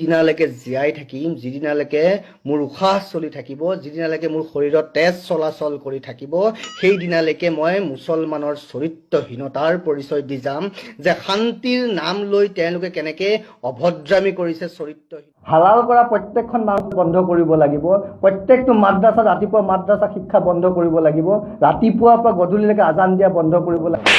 দিনালৈকে জীয়াই থাকিম, যিদিনালৈকে মোৰ উশাহ চলি থাকিব, যিদিনালৈকে মোৰ শৰীৰত তেজ চলাচল কৰি থাকিব, সেই দিনালৈকে মই মুছলমানৰ চৰিত্ৰহীনতাৰ পৰিচয় দি যাম যে শান্তিৰ নাম লৈ তেওঁলোকে কেনেকৈ অভদ্ৰামী কৰিছে। চৰিত্ৰহীন হালাল কৰা প্ৰত্যেকখন মানুহ বন্ধ কৰিব লাগিব। প্ৰত্যেকটো মাদ্ৰাছা ৰাতিপুৱা মাদ্ৰাছা শিক্ষা বন্ধ কৰিব লাগিব। ৰাতিপুৱাৰ পৰা গধূলিলৈকে আজান দিয়া বন্ধ কৰিব লাগিব।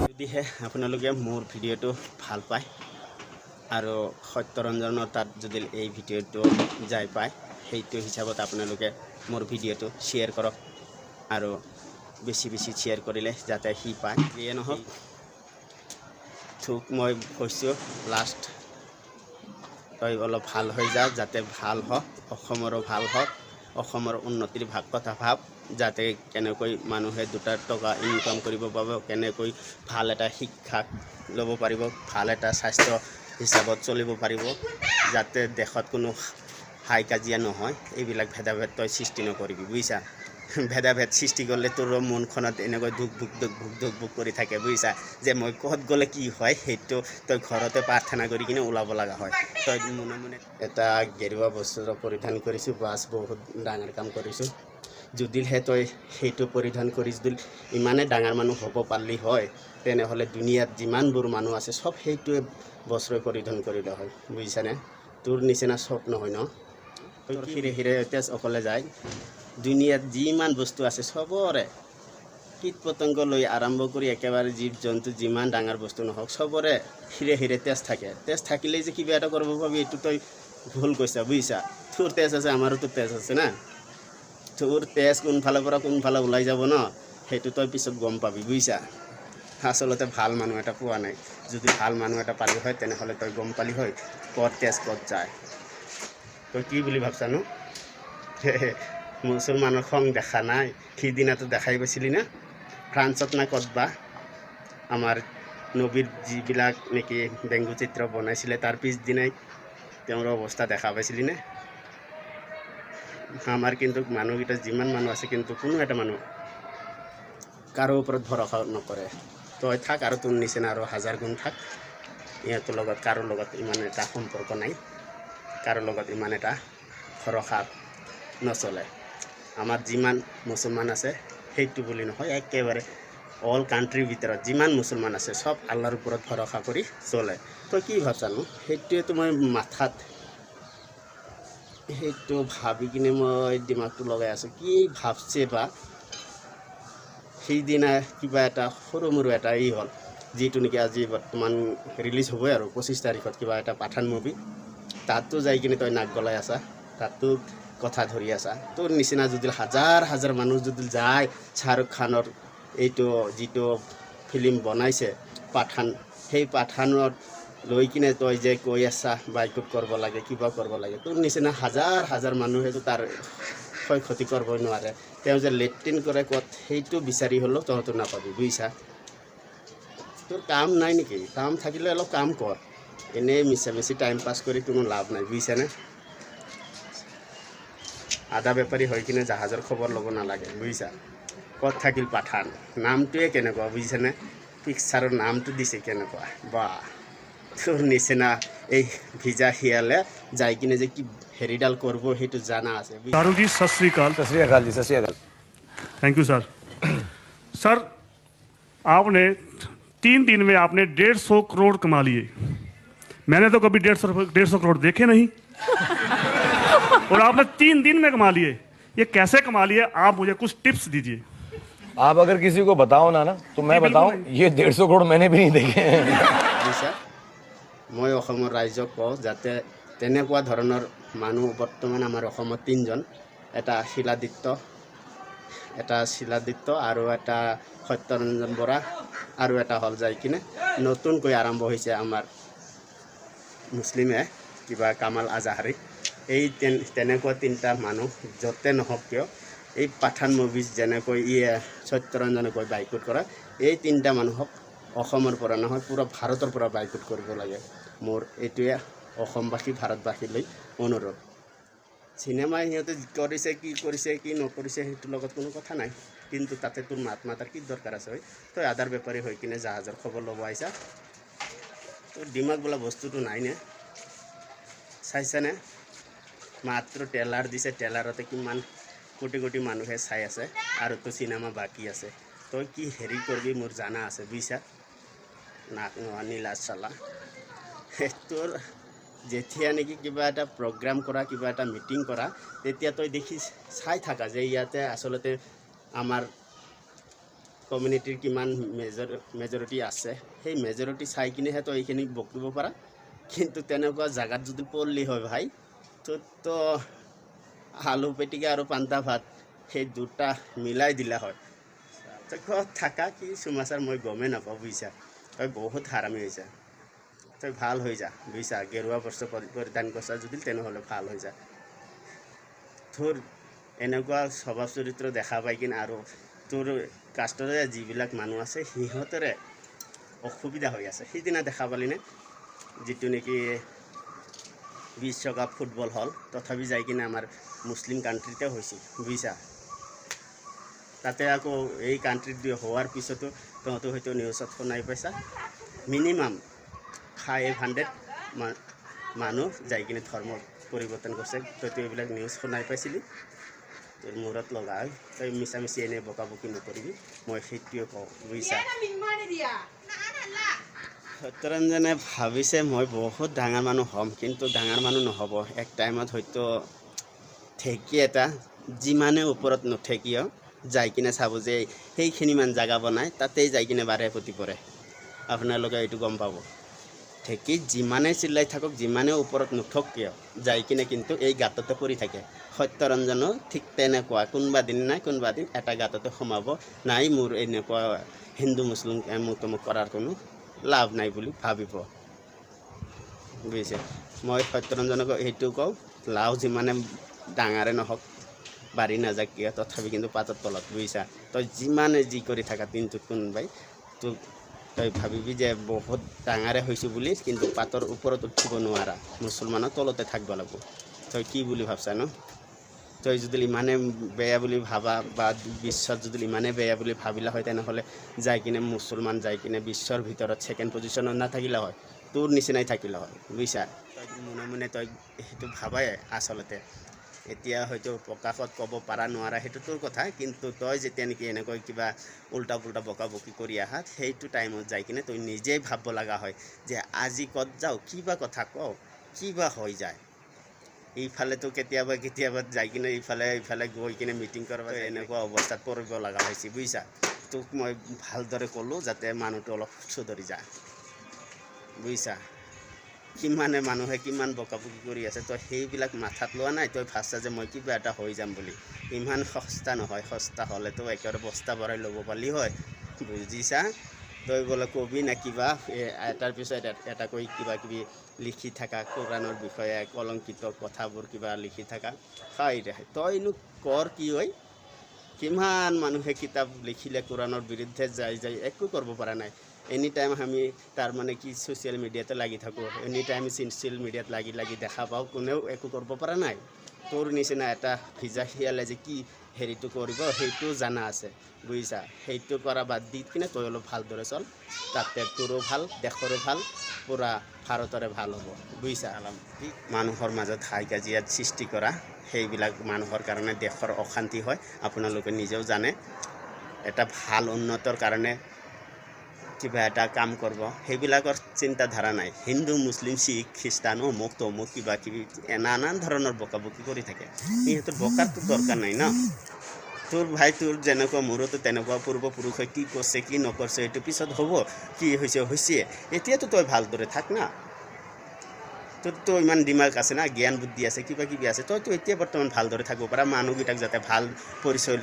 যদিহে আপোনালোকে মোৰ ভিডিঅ'টো ভাল পায় আৰু সত্যৰঞ্জনৰ তাত যদি এই ভিডিঅ'টো যাই পায়, সেইটো হিচাপত আপোনালোকে মোৰ ভিডিঅ'টো শ্বেয়াৰ কৰক আৰু বেছি বেছি শ্বেয়াৰ কৰিলে যাতে সি পায়। যিয়ে নহওক তোক মই কৈছোঁ লাষ্ট তই অলপ ভাল হৈ যা, যাতে ভাল হওক, অসমৰো ভাল হওক, অসমৰ উন্নতিৰ কথা ভাব, যাতে কেনেকৈ মানুহে 2 টকা ইনকাম কৰিব পাব, কেনেকৈ ভাল এটা শিক্ষা ল'ব পাৰিব, ভাল এটা স্বাস্থ্য হিচাপত চলিব পাৰিব, যাতে দেশত কোনো হাই কাজিয়া নহয়। এইবিলাক ভেদাভেদ তই সৃষ্টি নকৰিবি, বুজিছা। ভেদাভেদ সৃষ্টি কৰিলে তোৰ মনখনত এনেকৈ ধুক ভুক কৰি থাকে, বুজিছা, যে মই ক'ত গ'লে কি হয় সেইটো তই ঘৰতে প্ৰাৰ্থনা কৰি কিনে ওলাব লগা হয়। তই মনে মনে এটা গেৰুৱা বস্ত্ৰ পৰিধান কৰিছোঁ, বাছ বহুত ডাঙৰ কাম কৰিছোঁ। যদিহে তই সেইটো পৰিধান কৰি যদি ইমানেই ডাঙৰ মানুহ হ'ব পাৰিলি হয়, তেনেহ'লে দুনিয়াত যিমানবোৰ মানুহ আছে চব সেইটোৱে বস্ত্ৰ পৰিধান কৰিলে হয়, বুজিছানে। তোৰ নিচিনা চব নহয় ন, তোৰ হিৰে তেজ অকলে যায়। দুনিয়াত যিমান বস্তু আছে চবৰে, কীট পতংগ লৈ আৰম্ভ কৰি একেবাৰে জীৱ জন্তু যিমান ডাঙৰ বস্তু নহওক চবৰে হিৰে তেজ থাকে। তেজ থাকিলেই যে কিবা এটা কৰিব পাবি এইটো তই ভুল কৈছা, বুজিছা। তোৰ তেজ আছে, আমাৰোতো তেজ আছে না। তোৰ তেজ কোনফালৰ পৰা কোনফালে ওলাই যাব ন, সেইটো তই পিছত গম পাবি, বুজিছা। আচলতে ভাল মানুহ এটা পোৱা নাই। যদি ভাল মানুহ এটা পালি হয় তেনেহ'লে তই গম পালি হয় ক'ত তেজ ক'ত যায়। তই কি বুলি ভাবছানো? মুছলমানৰ খং দেখা নাই, সিদিনাটো দেখাই পাইছিলি না, ফ্ৰান্সত না ক'তবা আমাৰ নবীৰ যিবিলাক নেকি ডেংগু চিত্ৰ বনাইছিলে তাৰ পিছদিনাই তেওঁৰ অৱস্থা দেখা পাইছিলি নে? আমাৰ কিন্তু মানুহকেইটা যিমান মানুহ আছে কিন্তু কোনো এটা মানুহ কাৰো ওপৰত ভৰসা নকৰে। তই থাক আৰু তোৰ নিচিনা আৰু 1000 গুণ থাক, ইহঁতৰ লগত কাৰো লগত ইমান এটা সম্পৰ্ক নাই, কাৰো লগত ইমান এটা ভৰসা নচলে। আমাৰ যিমান মুছলমান আছে সেইটো বুলি নহয়, একেবাৰে অল কাণ্ট্ৰিৰ ভিতৰত যিমান মুছলমান আছে চব আল্লাহৰ ওপৰত ভৰসা কৰি চলে। তই কি ভাবছানো? সেইটোৱেতো মই মাথাত সেইটো ভাবি কিনে মই দিমাগটো লগাই আছোঁ, কি ভাবছে বা। সেইদিনা কিবা এটা সৰু মৰু এটা হ'ল, যিটো নেকি আজি বৰ্তমান ৰিলিজ হ'বই আৰু 25 তাৰিখত কিবা এটা পাঠান মুভি, তাতো যাই কিনে তই নাক গলাই আছা, তাতো কথা ধৰি আছা। তোৰ নিচিনা যদি হাজাৰ মানুহ যদি যায় শ্বাহৰুখ খানৰ এইটো যিটো ফিল্ম বনাইছে পাঠান, সেই পাঠানত লৈ কিনে তই যে কৈ আছা বাইকত কৰিব লাগে, কিবা কৰিব লাগে, তোৰ নিচিনা হাজাৰ মানুহেতো তাৰ ক্ষয় ক্ষতি কৰিব নোৱাৰে। তেওঁ যে লেট্ৰিন কৰে ক'ত সেইটো বিচাৰি হ'লেও তহঁতো নাপাবি, বুজিছা। তোৰ কাম নাই নেকি? কাম থাকিলে অলপ কাম কৰ, এনেই মিছা টাইম পাছ কৰি কোনো লাভ নাই, বুজিছানে। আদা বেপাৰী হৈ কিনে জাহাজৰ খবৰ ল'ব নালাগে, বুজিছা। ক'ত থাকিল পাঠান, নামটোৱে কেনেকুৱা, বুজিছানে। পিকচাৰৰ নামটো দিছে কেনেকুৱা, বা তোৰ নিচিনা এই ভিজা শিয়ালে যাই কিনে যে কি হেৰিডাল কৰিব সেইটো জানা আছে। शाहरुख जी सत श्री अकाल। सत श्री अकाल जी, सत श्री अकाल। Thank you sir. सर आपने 3 दिन में आपने 150 करोड़ कमा लिए। मैंने तो कभी 150 करोड़ देखे नहीं और आपने 3 दिन में कमा लिए। ये कैसे कमा लिए? आप मुझे कुछ टिप्स दीजिए। आप अगर किसी को बताओ ना तो मैं बताऊं, ये 150 करोड़ मैंने भी नहीं देखे हैं। মই অসমৰ ৰাইজক কওঁ যাতে তেনেকুৱা ধৰণৰ মানুহ বৰ্তমান আমাৰ অসমত 3 জন, এটা শিলাদিত্য আৰু এটা সত্যৰঞ্জন বৰা আৰু এটা হ'ল যাই কিনে নতুনকৈ আৰম্ভ হৈছে আমাৰ মুছলিমে কিবা কামাল আজাহাৰী। এই তেনেকুৱা 3টা মানুহ য'তে নহওক কিয় এই পাঠান মুভিজ যেনেকৈ সত্যৰঞ্জনে কৈ বাইকট কৰা, এই 3টা মানুহক অসমৰ পৰা নহয় পুৰা ভাৰতৰ পৰা বাইকট কৰিব লাগে। মোৰ এইটোৱে অসমবাসী ভাৰতবাসীলৈ অনুৰোধ। চিনেমাই সিহঁতে কৰিছে কি নকৰিছে সেইটোৰ লগত কোনো কথা নাই, কিন্তু তাতে তোৰ মাত মাতাৰ কি দৰকাৰ আছে হয় তই আদাৰ বেপাৰী হৈ কিনে জাহাজৰ খবৰ ল'ব আহিছা তোৰ দিমাগ বোলা বস্তুটো নাই নে চাইছানে মাত্ৰ ট্ৰেইলাৰ দিছে ট্ৰেইলাৰতে কিমান কোটি কোটি মানুহে চাই আছে আৰু তো চিনেমা বাকী আছে তই কি হেৰি কৰিবি মোৰ জানা আছে বুজিছা নাক নোহোৱা নীলা চালা তোৰ যেতিয়া নেকি কিবা এটা প্ৰগ্ৰাম কৰা কিবা এটা মিটিং কৰা তেতিয়া তই দেখি চাই থাকা যে ইয়াতে আচলতে আমাৰ কমিউনিটিৰ কিমান মেজৰিটি আছে সেই মেজৰিটি চাই কিনেহে তই এইখিনি বকিব পাৰা কিন্তু তেনেকুৱা জাগাত যদি পল্লি হয় ভাই তো আলু পেটিকা আৰু পান্তা ভাত সেই দুটা মিলাই দিলা হয় তই ঘৰত থাকা কি চুমাচাৰ মই গমেই নাপাওঁ বুজিছা তই বহুত হাৰামি হৈছা তই ভাল হৈ যা বুজিছা গেৰুৱা বস্ত্ৰ পৰিধান কৰিছা যদি তেনেহ'লে ভাল হৈ যা তোৰ এনেকুৱা স্বভাৱ চৰিত্ৰ দেখা পাই কিনে আৰু তোৰ কাষ্টৰে যিবিলাক মানুহ আছে সিহঁতৰে অসুবিধা হৈ আছে সেইদিনা দেখা পালিনে যিটো নেকি বিশ্বকাপ ফুটবল হ'ল তথাপি যাই কিনে আমাৰ মুছলিম কাণ্ট্ৰিতে হৈছিল বুজিছা তাতে আকৌ এই কাণ্ট্ৰিত হোৱাৰ পিছতো তহঁতে হয়তো নিউজত শুনাই পাইছা মিনিমাম 500 মানুহ যাই কিনে ধৰ্ম পৰিৱৰ্তন কৰিছে তইতো এইবিলাক নিউজ শুনাই পাইছিলি তোৰ মূৰত লগা তই মিছামিছি এনেই বকাবকি নকৰিবি মই সেইটোৱে কওঁ বুজিছা সত্যৰঞ্জনে ভাবিছে মই বহুত ডাঙৰ মানুহ হ'ম কিন্তু ডাঙৰ মানুহ নহ'ব এক টাইমত হয়তো ঠেকি এটা যিমানে ওপৰত নুঠেকিয় যাই কিনে চাব যে সেইখিনিমান জাগা বনাই তাতেই যাই কিনে বাৰে প্ৰতি পৰে আপোনালোকে এইটো গম পাব ঠেকি যিমানে চিল্লাই থাকক যিমানে ওপৰত নুঠক কিয় যাই কিনে কিন্তু এই গাঁততে পৰি থাকে সত্যৰঞ্জনো ঠিক তেনেকুৱা কোনোবা দিন নাই কোনোবা দিন এটা গাঁততে সোমাব নাই মোৰ এনেকুৱা হিন্দু মুছলিম মোক কৰাৰ কোনো লাভ নাই বুলি ভাবিব বুজিছে মই সত্যৰঞ্জনক এইটো কওঁ লাও যিমানে ডাঙৰে নহওক বাঢ়ি নাযাক কিয় তথাপি কিন্তু পাতৰ তলত বুজিছা তই যিমানে যি কৰি থাকা দিনটোত কোনোবাই তোক তই ভাবিবি যে বহুত ডাঙৰে হৈছোঁ বুলি কিন্তু পাতৰ ওপৰত উঠিব নোৱাৰা মুছলমানৰ তলতে থাকিব লাগিব তই কি বুলি ভাবছা ন তই যদি ইমানে বেয়া বুলি ভাবা বা বিশ্বত যদি ইমানে বেয়া বুলি ভাবিলা হয় তেনেহ'লে যাই কিনে মুছলমান যাই কিনে বিশ্বৰ ভিতৰত ছেকেণ্ড পজিশ্যনত নাথাকিলা হয় তোৰ নিচিনাই থাকিলা হয় বুজিছা তই মনে মনে তই সেইটো ভাবাই আচলতে এতিয়া হয়তো প্ৰকাশত ক'ব পাৰা নোৱাৰা সেইটো তোৰ কথা কিন্তু তই যেতিয়া নেকি এনেকৈ কিবা উল্টা পুল্টা বকাবকি কৰি আহা সেইটো টাইমত যাই কিনে তই নিজেই ভাবিব লগা হয় যে আজি ক'ত যাওঁ কিবা কথা কওঁ কিবা হৈ যায় এইফালেতো কেতিয়াবা যাই কিনে ইফালে গৈ কিনে মিটিং কৰিব এনেকুৱা অৱস্থাত পৰিব লগা হৈছে বুজিছা তোক মই ভালদৰে ক'লোঁ যাতে মানুহটো অলপ সুধৰি যায় বুজিছা কিমানে মানুহে কিমান বকাবকি কৰি আছে তই সেইবিলাক মাথাত লোৱা নাই তই ভাবছা যে মই কিবা এটা হৈ যাম বুলি ইমান সস্তা নহয় সস্তা হ'লেতো একেবাৰে বস্তা ভৰাই ল'ব পাৰিলি হয় বুজিছা তই বোলে কবি না কিবা এটাৰ পিছত এটাকৈ কিবা কিবি লিখি থাকা কোৰাণৰ বিষয়ে কলংকিত কথাবোৰ কিবা লিখি থাকা হয় দে তইনো কৰ কি হয় কিমান মানুহে কিতাপ লিখিলে কোৰাণৰ বিৰুদ্ধে যাই একো কৰিব পৰা নাই এনি টাইম আমি তাৰমানে কি ছ'চিয়েল মিডিয়াতে লাগি থাকোঁ এনি টাইম ছ'চিয়েল মিডিয়াত লাগি দেখা পাওঁ কোনেও একো কৰিব পৰা নাই তোৰ নিচিনা এটা ভিজা শিয়ালে যে কি হেৰিটো কৰিব সেইটো জানা আছে বুজিছা সেইটো কৰা বাদ দি কিনে তই অলপ ভালদৰে চল তাতে তোৰো ভাল দেশৰো ভাল পূৰা ভাৰতৰে ভাল হ'ব বুজিছা মানুহৰ মাজত হাই কাজিয়াত সৃষ্টি কৰা সেইবিলাক মানুহৰ কাৰণে দেশৰ অশান্তি হয় আপোনালোকে নিজেও জানে এটা ভাল উন্নতৰ কাৰণে কিবা এটা কাম কৰিব সেইবিলাকৰ চিন্তাধাৰা নাই হিন্দু মুছলিম শিখ খ্ৰীষ্টান অমুক তমুক কিবা কিবি নানান ধৰণৰ বকাবকি কৰি থাকে সিহঁতৰ বকাৰটো দৰকাৰ নাই ন তোৰ ভাই তোৰ যেনেকুৱা মোৰোতো তেনেকুৱা পূৰ্বপুৰুষে কি কৰিছে কি নকৰিছে এইটো পিছত হ'ব কি হৈছে এতিয়াতো তই ভালদৰে থাক না তোৰতো ইমান দিমাগ আছে না জ্ঞান বুদ্ধি আছে কিবা কিবি আছে তইতো এতিয়া বৰ্তমান ভালদৰে থাকিব পাৰা মানুহকেইটাক যাতে ভাল পৰিচয়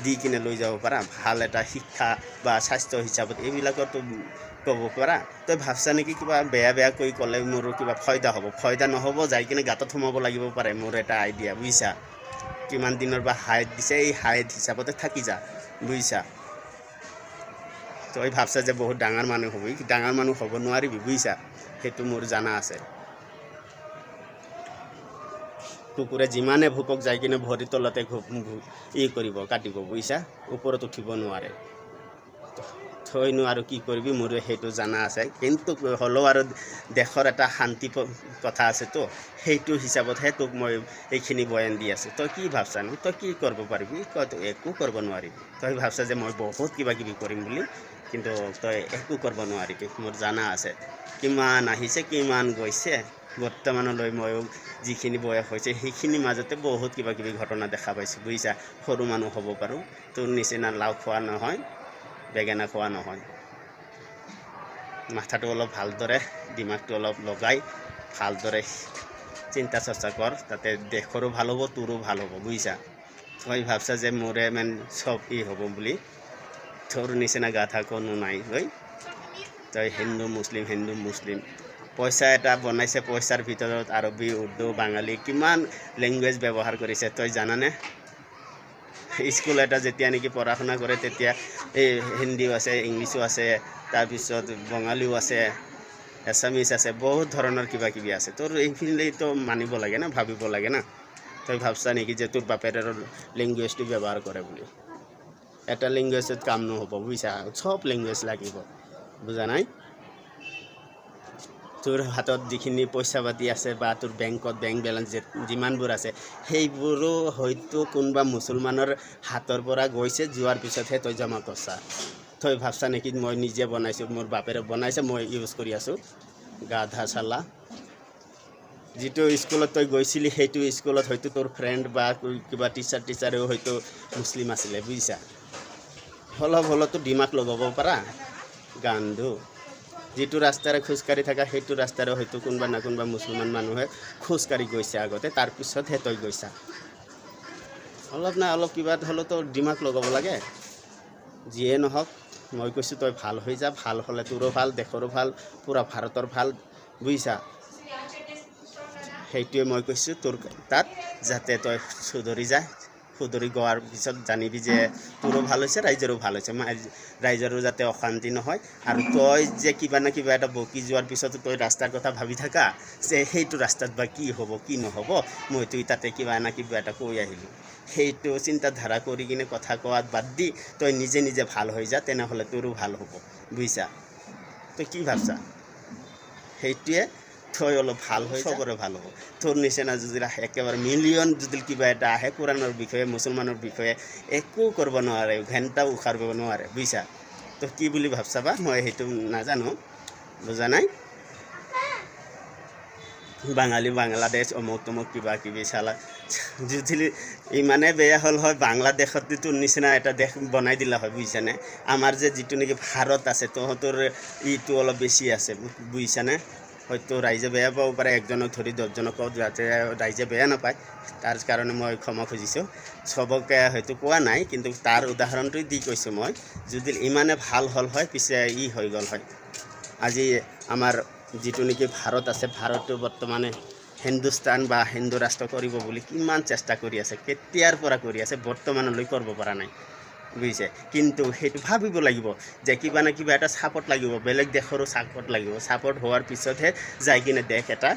দি কিনে লৈ যাব পাৰা ভাল এটা শিক্ষা বা স্বাস্থ্য হিচাপত এইবিলাকতো ক'ব পাৰা তই ভাবছা নেকি কিবা বেয়া কৈ ক'লে মোৰ কিবা ফায়দা নহ'ব যাই কিনে গাঁতত সোমাব লাগিব পাৰে মোৰ এটা আইডিয়া বুজিছা কিমান দিনৰ বা হাইট দিছে এই হাইট হিচাপতে থাকি যা বুজিছা তই ভাবছা যে বহুত ডাঙৰ মানুহ হ'বি ডাঙৰ মানুহ হ'ব নোৱাৰিবি বুজিছা সেইটো মোৰ জানা আছে কুকুৰে যিমানে ভোকক যাই কিনে ভৰিৰ তলতে কৰিব কাটিব বুজিছা ওপৰত উঠিব নোৱাৰে থৈনো আৰু কি কৰিবি মোৰ সেইটো জানা আছে কিন্তু হ'লেও আৰু দেশৰ এটা শান্তি কথা আছে তো সেইটো হিচাপতহে তোক মই এইখিনি বয়ান দি আছোঁ তই কি ভাবছানো তই কি কৰিব পাৰিবি তই একো কৰিব নোৱাৰিবি তই ভাবছা যে মই বহুত কিবা কিবি কৰিম বুলি কিন্তু তই একো কৰিব নোৱাৰিবি মোৰ জানা আছে কিমান আহিছে কিমান গৈছে বৰ্তমানলৈ মই যিখিনি বয়স হৈছে সেইখিনি মাজতে বহুত কিবা কিবি ঘটনা দেখা পাইছোঁ বুজিছা সৰু মানুহ হ'ব পাৰোঁ তোৰ নিচিনা লাও খোৱা নহয় বেঙেনা খোৱা নহয় মাথাটো অলপ ভালদৰে দিমাগটো অলপ লগাই ভালদৰে চিন্তা চৰ্চা কৰ তাতে দেশৰো ভাল হ'ব তোৰো ভাল হ'ব বুজিছা তই ভাবছা যে মোৰে মানে চব হ'ব বুলি তোৰ নিচিনা গাধা কোনো নাই ঐ তই হিন্দু মুছলিম পইচা এটা বনাইছে পইচাৰ ভিতৰত আৰবী উৰ্দু বাঙালী কিমান লেংগুৱেজ ব্যৱহাৰ কৰিছে তই জানানে স্কুল এটা যেতিয়া নেকি পঢ়া শুনা কৰে তেতিয়া এই হিন্দীও আছে ইংলিছো আছে তাৰপিছত বঙালীও আছে এছামিছ আছে বহুত ধৰণৰ কিবা কিবি আছে তোৰ এইখিনিতো মানিব লাগে না ভাবিব লাগে না তই ভাবছা নেকি যে তোৰ বাপেৰৰ লেংগুৱেজটো ব্যৱহাৰ কৰে বুলি এটা লেংগুৱেজত কাম নহ'ব বুজিছা চব লেংগুৱেজ লাগিব বুজা নাই তোৰ হাতত যিখিনি পইচা পাতি আছে বা তোৰ বেংকত বেংক বেলেঞ্চ যিমানবোৰ আছে সেইবোৰো হয়তো কোনোবা মুছলমানৰ হাতৰ পৰা গৈছে যোৱাৰ পিছতহে তই জমা কৰছা তই ভাবছা নেকি মই নিজে বনাইছোঁ মোৰ বাপেৰে বনাইছে মই ইউজ কৰি আছোঁ গাধা চালা যিটো স্কুলত তই গৈছিলি সেইটো স্কুলত হয়তো তোৰ ফ্ৰেণ্ড বা কিবা টিচাৰেও হয়তো মুছলিম আছিলে বুজিছা অলপতো দিমাগ লগাব পাৰা গান্ধু যিটো ৰাস্তাৰে খোজকাঢ়ি থকা সেইটো ৰাস্তাৰে হয়তো কোনোবা না কোনোবা মুছলমান মানুহে খোজকাঢ়ি গৈছে আগতে তাৰপিছতহে তই গৈছা অলপ না অলপ কিবা হ'লেতো দিমাগ লগাব লাগে যিয়ে নহওক মই কৈছোঁ তই ভাল হৈ যা ভাল হ'লে তোৰো ভাল দেশৰো ভাল পূৰা ভাৰতৰ ভাল বুজিছা সেইটোৱে মই কৈছোঁ তোৰ তাত যাতে তই শুধৰি গোৱাৰ পিছত জানিবি যে তোৰো ভাল হৈছে ৰাইজৰো ভাল হৈছে ৰাইজৰো যাতে অশান্তি নহয় আৰু তই যে কিবা না কিবা এটা বকি যোৱাৰ পিছতো তই ৰাস্তাৰ কথা ভাবি থাকা যে সেইটো ৰাস্তাত বা কি হ'ব কি নহ'ব মইতো তাতে কিবা না কিবা এটা কৈ আহিলোঁ সেইটো চিন্তাধাৰা কৰি কিনে কথা কোৱাত বাদ দি তই নিজে ভাল হৈ যা তেনেহ'লে তোৰো ভাল হ'ব বুজিছা তই কি ভাবছা সেইটোৱে তই অলপ ভাল হৈ চবৰে ভাল হ'ব তোৰ নিচিনা যদি একেবাৰে মিলিয়ন যদি কিবা এটা আহে কোৰাণৰ বিষয়ে মুছলমানৰ বিষয়ে একো কৰিব নোৱাৰে ঘণ্টাও উখাৰিব নোৱাৰে বুজিছা তই কি বুলি ভাবছা বা মই সেইটো নাজানো বুজা নাই বাঙালী বাংলাদেশ অমুক তমুক কিবা কিবি চালা যদি ইমানে বেয়া হ'ল হয় বাংলাদেশত তোৰ নিচিনা এটা দেশ বনাই দিলা হয় বুজিছানে আমাৰ যে যিটো নেকি ভাৰত আছে তহঁতৰ ইটো অলপ বেছি আছে বুজিছানে হয়তো ৰাইজে বেয়া পাব পাৰে একজনক ধৰি 10জনক যাতে ৰাইজে বেয়া নাপায় তাৰ কাৰণে মই ক্ষমা খুজিছোঁ চবকে হয়তো কোৱা নাই কিন্তু তাৰ উদাহৰণটো দি কৈছোঁ মই যদি ইমানে ভাল হ'ল হয় পিছে হৈ গ'ল হয় আজি আমাৰ যিটো নেকি ভাৰত আছে ভাৰতটো বৰ্তমানে হিন্দুস্তান বা হিন্দু ৰাষ্ট্ৰ কৰিব বুলি কিমান চেষ্টা কৰি আছে কেতিয়াৰ পৰা কৰি আছে বৰ্তমানলৈ কৰিব পৰা নাই বুজিছে কিন্তু সেইটো ভাবিব লাগিব যে কিবা না কিবা এটা ছাপোৰ্ট লাগিব বেলেগ দেশৰো ছাপোৰ্ট লাগিব ছাপোৰ্ট হোৱাৰ পিছতহে যাই কিনে দেশ এটা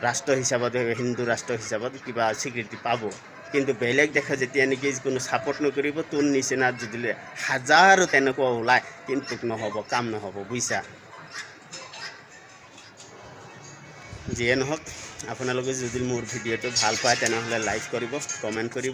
ৰাষ্ট্ৰ হিচাপত হিন্দু ৰাষ্ট্ৰ হিচাপত কিবা স্বীকৃতি পাব কিন্তু বেলেগ দেশে যেতিয়া নেকি কোনো ছাপোৰ্ট নকৰিব তোৰ নিচিনা যদি হাজাৰো তেনেকুৱা ওলায় কিন্তু নহ'ব কাম নহ'ব বুজিছা যিয়ে নহওক আপোনালোকে যদি মোৰ ভিডিঅ'টো ভাল পায় তেনেহ'লে লাইক কৰিব কমেণ্ট কৰিব